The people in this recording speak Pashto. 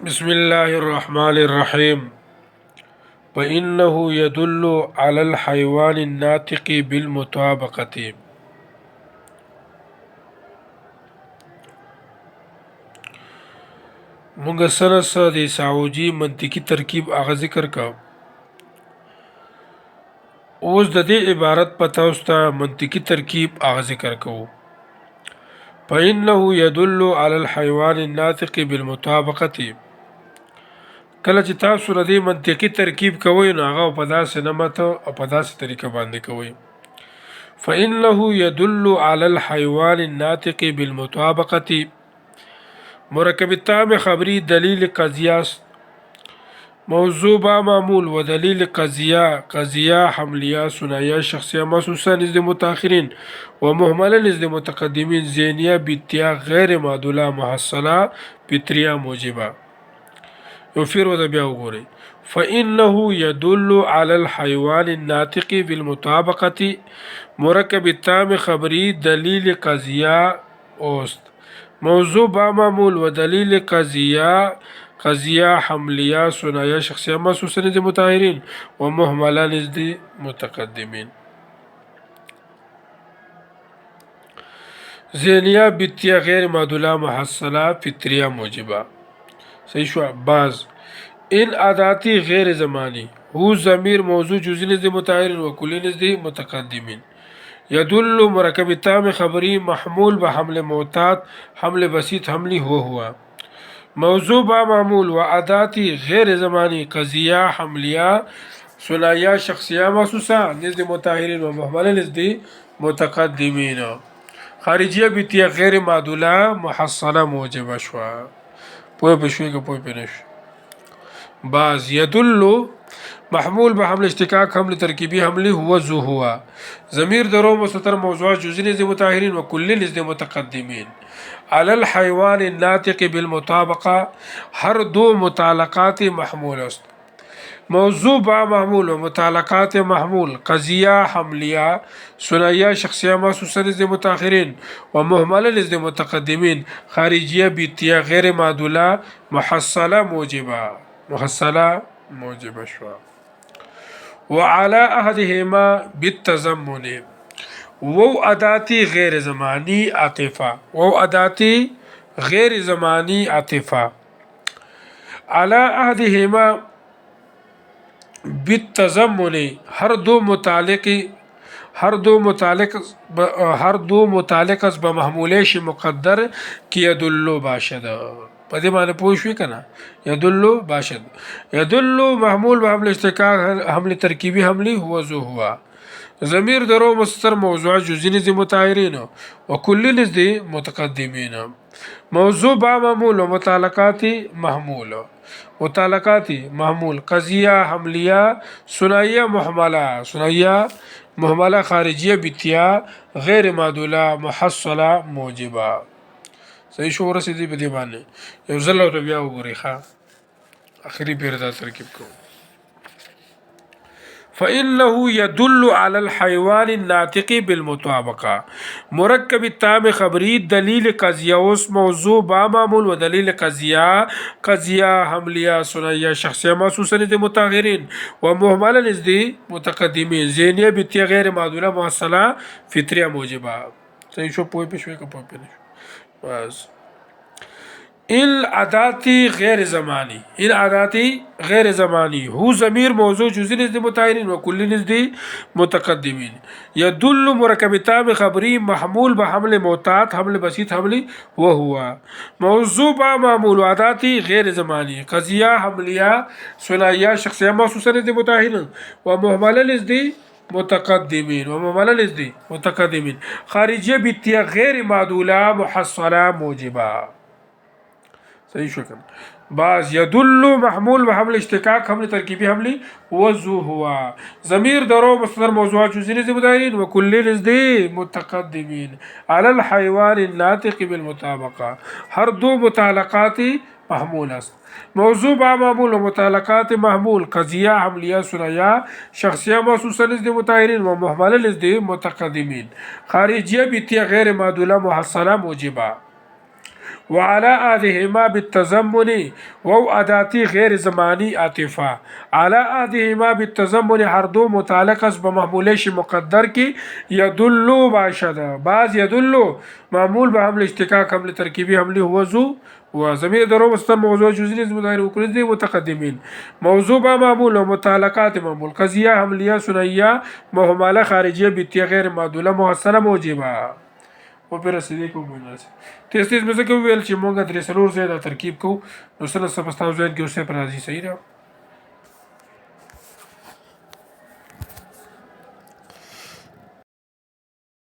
بسم الله الرحمن الرحيم. فإنه يدل على الحيوان الناطق بالمطابقة. مونږ سره د سعوجي منطقي ترکیب هغه ذکر کا. اوس د دې عبارت په تاسو ته منطقي ترکیب هغه ذکر کوو. فإنه يدل على الحيوان الناطق بالمطابقة. کله چې تاسو د دې منطقي ترکیب کوئ نو هغه په داسې نمط او په داسې طریقه باندې کوئ. فإنه يدل على الحيوان الناطق بالمطابقة. مرکب تام خبری دلیل قضیه موضوع با معمول و دلیل قضیه حملیه ثنائیه شخصیه محسوسه نزد متأخرین و مهمله نزد متقدمین ذهنیه بیتیا غیر معدوله محصله فطریه موجبه. یو فیر ودا بیا وګورئ. فإنه يدل على الحيوان الناطق بالمطابقة. مرکب تام خبری دلیل قضیه اوست موضوع با معمول و دلیل قضیه حملیه ثنائیه شخصیه محسوسه نزد متأخرین و مهمله نزد متقدمین ذهنیه بیتیه غیر معدوله محصله فطریه موجبه. صحیح شو. بعض ان عاداتی غیر زمانی هو ضمیر موضوع جزئی نزد متأخرین و کلی نزد متقدمین. يدل مرکب تام خبری محمول به حمل معتاد حمل بسیط حملی ہوا موضوع با معمول و عاداتی غیر زمانی قضیه حملیه ثنائیه شخصیه محسوسه نزد متأخرین و محمله نزد متقدمین خارجیه بیتیه غیر معدوله محصله موجبه شوه. پوی بشوی که پوی پنش. بعض يدل محمول به حمل اشتقاق حمل ترکیبی حملی هو ضمیر درو مستتر موضوع جزئی نزد متأخرین و کلی نزد متقدمین. على الحيوان الناطق بالمطابقه هر دو متعلقات محمول است. موضوع با محمول و متعلقات محمول قضیه حملیه ثنائیه شخصیه محسوسه نزد متأخرین و مهمله نزد متقدمین خارجیه بیتیه غیر معدوله محصله موجبه شو. وعلى احدهما بالتضمن وو اداتی غیر زمانی عاطفه على احدهما بالتضمن هر دو متعلق به محمولیش مقدر کی يدل باشد. په دې باندې پوه شوې که نه. يدل باشد يدل محمول به حمل اشتقاق حمل ترکیبی حملی هو ضمیر درو مستتر موضوع جزئی نزد متأخرین و کلی نزد متقدمین. موضوع با معمول و متعلقات محمول قضیه حملیه ثنائیه محمله خارجیه بیتیا غیر معدوله محصله موجبه. صحیح شو. ورسېدی په دې باندې یو ځل او بیا وګورئ ښه اخري پیر دا ترکیب کوو. فإنه يدل على الحيوان الناطق بالمطابقه. مرکب تام خبری دلیل قضیه اوس موضوع با معمول و دلیل قضیه حملیه ثنائیه شخصیه محسوسه نزد متأخرین و مهمله نزد متقدمین ذهنیه بیتیه غیر معدوله محصله فطریه موجبه. صحیح شو. پوی پشوی که پوی پنش. بس این عاداتی غیر زمانی هو ضمیر موضوع جزئی نزد متأخرین و کلی نزد متقدمین. يدل مرکب تام خبری محمول به حمل معتاد حمل بسیط حملی هو موضوع با معمول عاداتی غیر زمانی قضیه حملیه ثنائیه شخصیه محسوسه نزد متأخرین و مهمله نزد متقدمین خارجیه بیتیه غیر معدوله محصله موجبه. صحیح شو کنه. بعض يدل محمول به حمل اشتقاق حمل ترکیبی حملی هو ضمیر درو مستتر موضوع جزئی نزد متأخرین و کلی نزد متقدمین. على الحيوان الناطق بالمطابقه هر دو متعلقات محمول است. موضوع با معمول و متعلقات محمول قضیه حملیه ثنائیه شخصیه محسوسه نزد متأخرین و مهمله نزد متقدمین خارجیه بیتیه غیر معدوله محصله موجبه. وعلى احدهما بالتضمن و اداتی غیر زمانی عاطفه على احدهما بالتضمن هر دو متعلق است به محمول شی مقدر کی یدل باشد بعض یدل معمول به حمل اشتقاق حمل ترکیبی حملی هو ذو و ضمیر درو مستر موضوع جزئی مظاهر وکړي دي متقدمین موضوع با معمول و متعلقات معمول قضیه حملیه ثنائیه مهمله خارجیه بیتیه غیر معدوله محصله موجبه او پر رسیدې کوم مناسب تیز مزه کې ویل چې مونږ درې سلور زیاده ترکیب کو نو سره سبستاو ځین کې اوسه پر راځي صحیح را